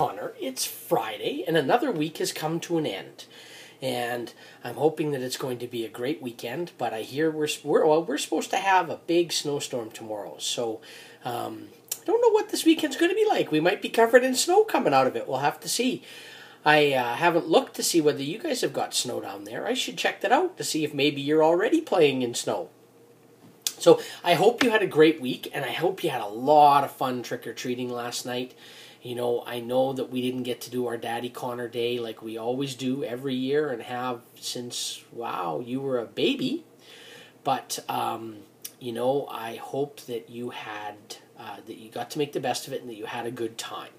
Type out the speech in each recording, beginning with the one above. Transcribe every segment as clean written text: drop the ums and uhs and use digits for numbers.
Connor, it's Friday and another week has come to an end. And I'm hoping that it's going to be a great weekend, but I hear we're supposed to have a big snowstorm tomorrow. So I don't know what this weekend's going to be like. We might be covered in snow coming out of it. We'll have to see. I haven't looked to see whether you guys have got snow down there. I should check that out to see if maybe you're already playing in snow. So I hope you had a great week, and I hope you had a lot of fun trick-or-treating last night. You know, I know that we didn't get to do our Daddy Connor Day like we always do every year and have since, wow, you were a baby. But, you know, I hope that you had, that you got to make the best of it and that you had a good time.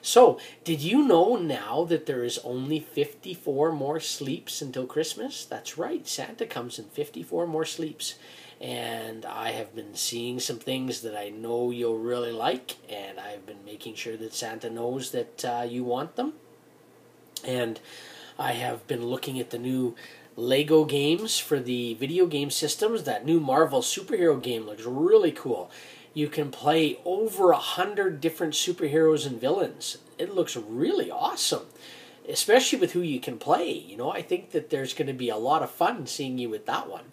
So, did you know now that there is only 54 more sleeps until Christmas? That's right, Santa comes in 54 more sleeps. And I have been seeing some things that I know you'll really like, and I've been making sure that Santa knows that you want them. And I have been looking at the new Lego games for the video game systems. That new Marvel superhero game looks really cool. You can play over 100 different superheroes and villains. It looks really awesome, especially with who you can play. You know, I think that there's going to be a lot of fun seeing you with that one.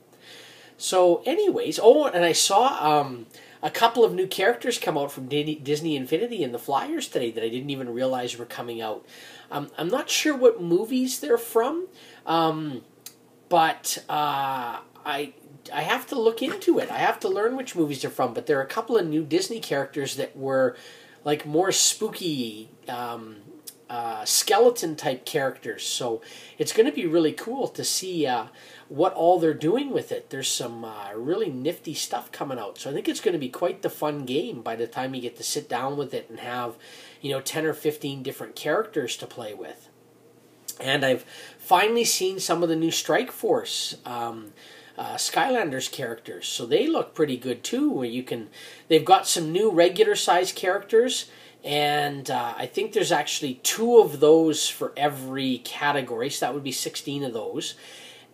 So anyways, oh, and I saw a couple of new characters come out from Disney Infinity in the flyers today that I didn't even realize were coming out. I'm not sure what movies they're from, but I have to look into it. I have to learn which movies they're from, but there are a couple of new Disney characters that were like more spooky, skeleton-type characters. So it's going to be really cool to see what all they're doing with it. There's some really nifty stuff coming out. So I think it's going to be quite the fun game by the time you get to sit down with it and have, you know, 10 or 15 different characters to play with. And I've finally seen some of the new Strike Force Skylanders characters. So they look pretty good too. Where you can, they've got some new regular size characters. And I think there's actually 2 of those for every category. So that would be 16 of those.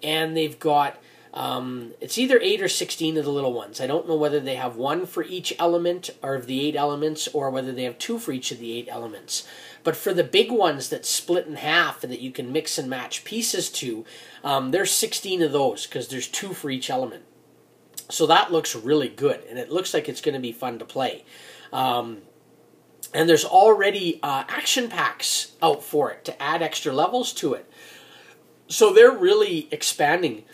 And they've got, it's either 8 or 16 of the little ones. I don't know whether they have 1 for each element or of the 8 elements, or whether they have 2 for each of the 8 elements. But for the big ones that split in half and that you can mix and match pieces to, there's 16 of those because there's 2 for each element. So that looks really good, and it looks like it's going to be fun to play. And there's already action packs out for it to add extra levels to it. So they're really expanding.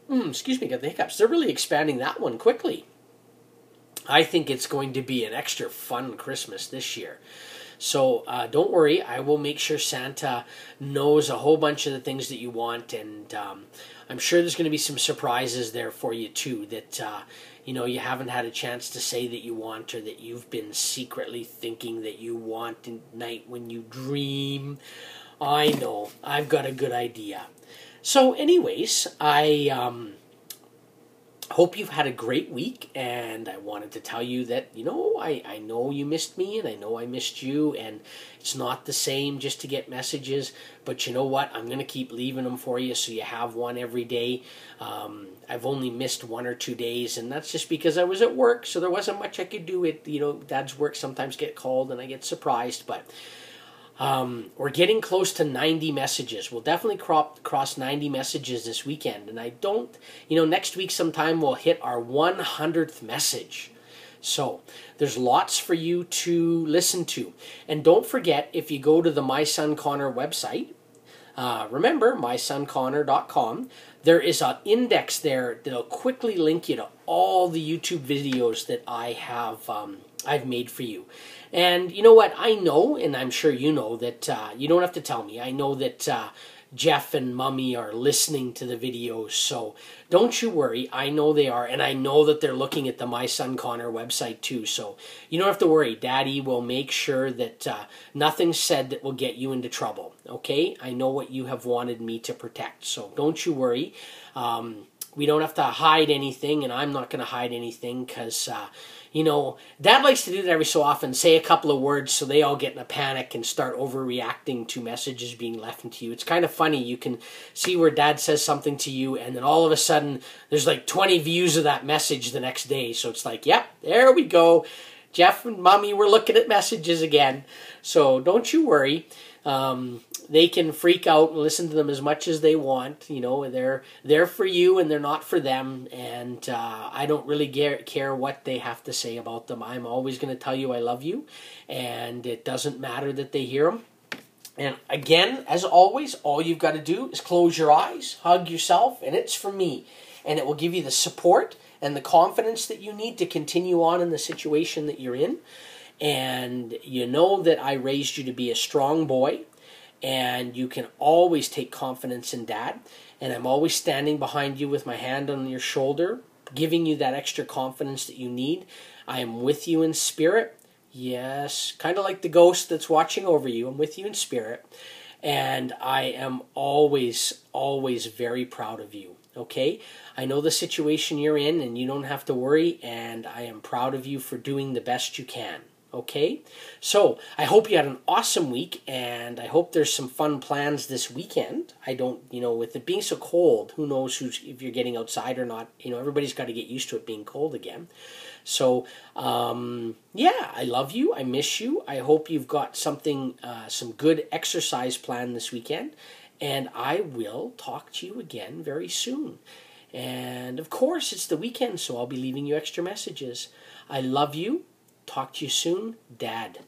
Excuse me, got the hiccups. They're really expanding that one quickly. I think it's going to be an extra fun Christmas this year. So don't worry, I will make sure Santa knows a whole bunch of the things that you want, and I'm sure there's going to be some surprises there for you too that you know, you haven't had a chance to say that you want, or that you've been secretly thinking that you want at night when you dream. I know, I've got a good idea. So anyways, I hope you've had a great week, and I wanted to tell you that, you know, I know you missed me, and I know I missed you, and it's not the same just to get messages, but you know what, I'm going to keep leaving them for you so you have one every day. I've only missed 1 or 2 days, and that's just because I was at work, so there wasn't much I could do. You know, Dad's work sometimes get called, and I get surprised, but we're getting close to 90 messages. We'll definitely cross 90 messages this weekend. And I don't, you know, next week sometime we'll hit our 100th message. So there's lots for you to listen to. And don't forget, if you go to the My Son Connor website, remember, mysonconnor.com, there is an index there that'll quickly link you to all the YouTube videos that I have I've made for you. And you know what? I know, and I'm sure you know, that you don't have to tell me. I know that Jeff and Mummy are listening to the videos, so don't you worry. I know they are, and I know that they're looking at the My Son Connor website too, so you don't have to worry. Daddy will make sure that nothing's said that will get you into trouble, okay? I know what you have wanted me to protect, so don't you worry. We don't have to hide anything, and I'm not going to hide anything because, you know, Dad likes to do that every so often, say a couple of words so they all get in a panic and start overreacting to messages being left into you. It's kind of funny. You can see where Dad says something to you, and then all of a sudden there's like 20 views of that message the next day. So it's like, yep, there we go. Jeff and Mommy were looking at messages again. So don't you worry. They can freak out and listen to them as much as they want. You know, they're for you and they're not for them. And I don't really care what they have to say about them. I'm always going to tell you I love you. And it doesn't matter that they hear them. And again, as always, all you've got to do is close your eyes, hug yourself, and it's for me. And it will give you the support and the confidence that you need to continue on in the situation that you're in. And you know that I raised you to be a strong boy, and you can always take confidence in Dad. And I'm always standing behind you with my hand on your shoulder, giving you that extra confidence that you need. I am with you in spirit. Yes, kind of like the ghost that's watching over you. I'm with you in spirit. And I am always, always very proud of you. Okay? I know the situation you're in, and you don't have to worry. And I am proud of you for doing the best you can. Okay? So, I hope you had an awesome week, and I hope there's some fun plans this weekend. I don't, with it being so cold, who knows if you're getting outside or not. Everybody's got to get used to it being cold again. So, yeah, I love you. I miss you. I hope you've got something, some good exercise plan this weekend. And I will talk to you again very soon. And, of course, it's the weekend, so I'll be leaving you extra messages. I love you. Talk to you soon, Dad.